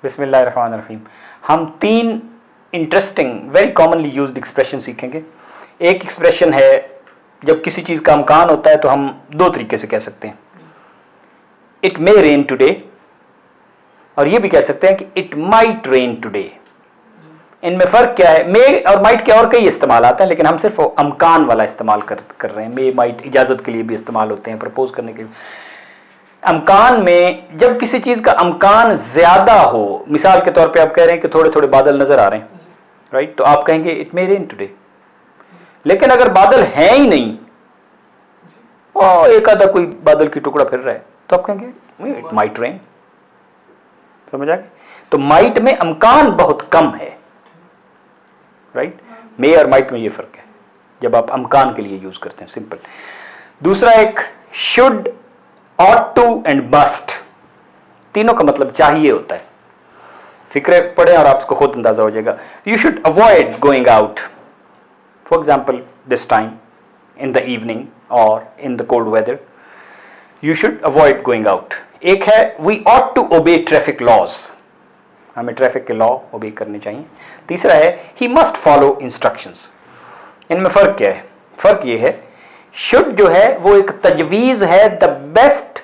बिस्मिल्लाहिर्रहमानिर्रहीम। हम 3 interesting very commonly used expression सीखेंगे। एक एक्सप्रेशन है जब किसी चीज़ का इम्कान होता है तो हम 2 तरीके से कह सकते हैं, इट मे रेन टुडे, और ये भी कह सकते हैं कि इट माइट रेन टुडे। इनमें फ़र्क क्या है? मे और माइट के और कई इस्तेमाल आते हैं, लेकिन हम सिर्फ अमकान वाला इस्तेमाल कर रहे हैं। मे माइट इजाज़त के लिए भी इस्तेमाल होते हैं, प्रपोज करने के लिए। अमकान में जब किसी चीज़ का अमकान ज़्यादा हो, मिसाल के तौर पे आप कह रहे हैं कि थोड़े थोड़े बादल नज़र आ रहे हैं, राइट, तो आप कहेंगे इट मे रेन टुडे। लेकिन अगर बादल हैं ही नहीं और एक आधा कोई बादल की टुकड़ा फिर रहा है, तो आप कहेंगे इट माइट रेन। समझ आ गया? तो माइट में अमकान बहुत कम है, राइट। मे और माइट में ये फर्क है जब आप अमकान के लिए यूज करते हैं, सिंपल। दूसरा एक should, ought to and must, तीनों का मतलब चाहिए होता है। फिक्रे पढ़ें और आपको खुद अंदाजा हो जाएगा। You should avoid going out, for example this time in the evening और in the cold weather, you should avoid going out. एक है we ought to obey traffic laws, हमें ट्रैफिक के लॉ ओबे करने चाहिए। तीसरा है ही मस्ट फॉलो इंस्ट्रक्शंस। इनमें फ़र्क क्या है? फ़र्क ये है, शुड जो है वो एक तजवीज़ है, द बेस्ट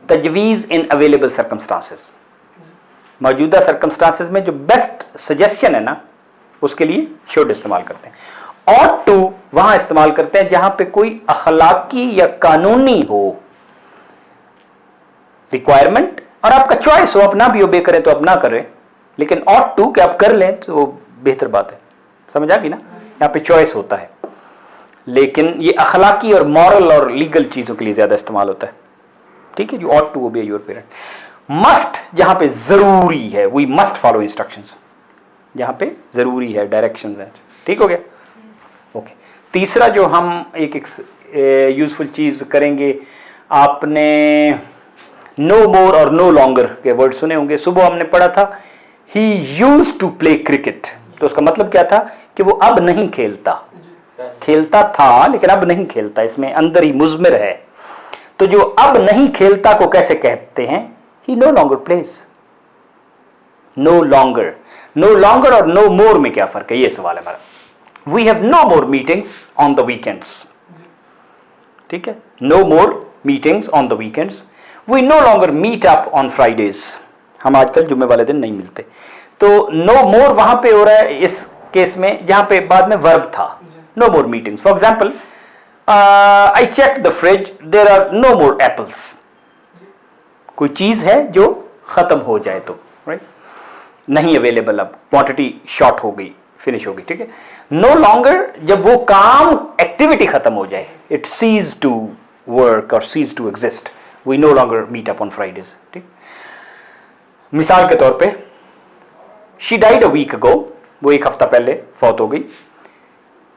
तजवीज़ इन अवेलेबल सर्कमस्टांसेस। मौजूदा सर्कमस्टांसेस में जो बेस्ट सजेशन है ना, उसके लिए शुड इस्तेमाल करते हैं। ऑट टू वहां इस्तेमाल करते हैं जहां पे कोई अखलाकी या कानूनी हो रिक्वायरमेंट, और आपका चॉइस हो, आप ना भी ओबे करें तो आप ना करें, लेकिन ऑट टू कि आप कर लें तो बेहतर बात है। समझ आ गई ना? यहाँ पे चॉइस होता है, लेकिन ये अखलाकी और मॉरल और लीगल चीज़ों के लिए ज़्यादा इस्तेमाल होता है। ठीक है, you ought to obey your parent. Must जहाँ पे ज़रूरी है, वी मस्ट फॉलो इंस्ट्रक्शंस, जहाँ पे ज़रूरी है, डायरेक्शंस हैं। ठीक हो गया? ओके। तीसरा जो हम एक यूजफुल चीज़ करेंगे, आपने नो मोर और नो लॉन्गर के वर्ड सुने होंगे। सुबह हमने पढ़ा था he used to play cricket, तो उसका मतलब क्या था कि वो अब नहीं खेलता। खेलता था लेकिन अब नहीं खेलता, इसमें अंदर ही मुज़मिर है। तो जो अब नहीं खेलता को कैसे कहते हैं? He no longer plays. No longer, no longer और नो मोर में क्या फर्क है, ये सवाल है हमारा। We have no more meetings on the weekends. ठीक है, no more meetings on the weekends. We no longer meet up on Fridays, हम आजकल जुम्मे वाले दिन नहीं मिलते। तो नो मोर वहां पे हो रहा है इस केस में जहां पे बाद में वर्ब था, no more meetings. For example, I check the fridge, there are no more apples. कोई चीज है जो खत्म हो जाए तो, राइट, नहीं अवेलेबल, अब क्वांटिटी शॉर्ट हो गई, फिनिश हो गई। ठीक है, नो लॉन्गर जब वो काम, एक्टिविटी खत्म हो जाए, इट सीज टू वर्क और cease to exist, we no longer meet up on Fridays. ठीक, मिसाल के तौर पे she died a week ago, वो एक हफ्ता पहले फौत हो गई,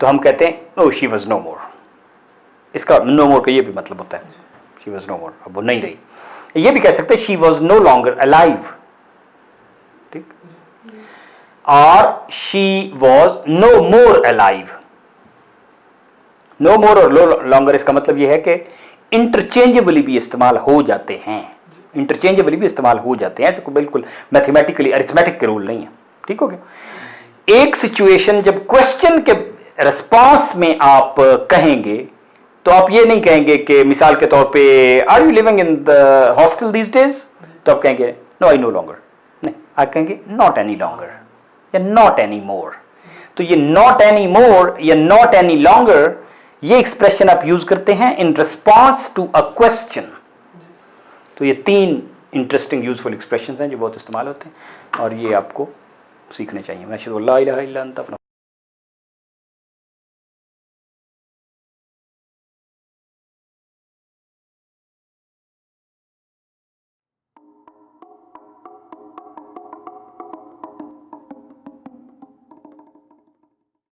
तो हम कहते हैं ओ शी वॉज नो मोर। इसका नो मोर का ये भी मतलब होता है, शी वॉज नो मोर, अब वो नहीं रही। ये भी कह सकते हैं she was no longer alive, ठीक, और she was no more alive. No more और नो लॉन्गर इसका मतलब ये है कि इंटरचेंजेबली भी इस्तेमाल हो जाते हैं, इंटरचेंजेबली भी इस्तेमाल हो जाते हैं, ऐसे कोई बिल्कुल मैथमेटिकली अरिथमेटिक के रूल नहीं है। ठीक हो गया? एक सिचुएशन जब क्वेश्चन के रिस्पांस में आप कहेंगे तो आप ये नहीं कहेंगे कि मिसाल के तौर पे are you living in the hostel these days, तो आप कहेंगे नो आई नो लॉन्गर, नहीं, आप कहेंगे नॉट एनी लॉन्गर या नॉट एनी मोर। तो ये नॉट एनी मोर या नॉट एनी लॉन्गर, ये एक्सप्रेशन आप यूज करते हैं in response to a question. तो ये 3 इंटरेस्टिंग यूजफुल एक्सप्रेशन हैं जो बहुत इस्तेमाल होते हैं, और ये आपको सीखने चाहिए।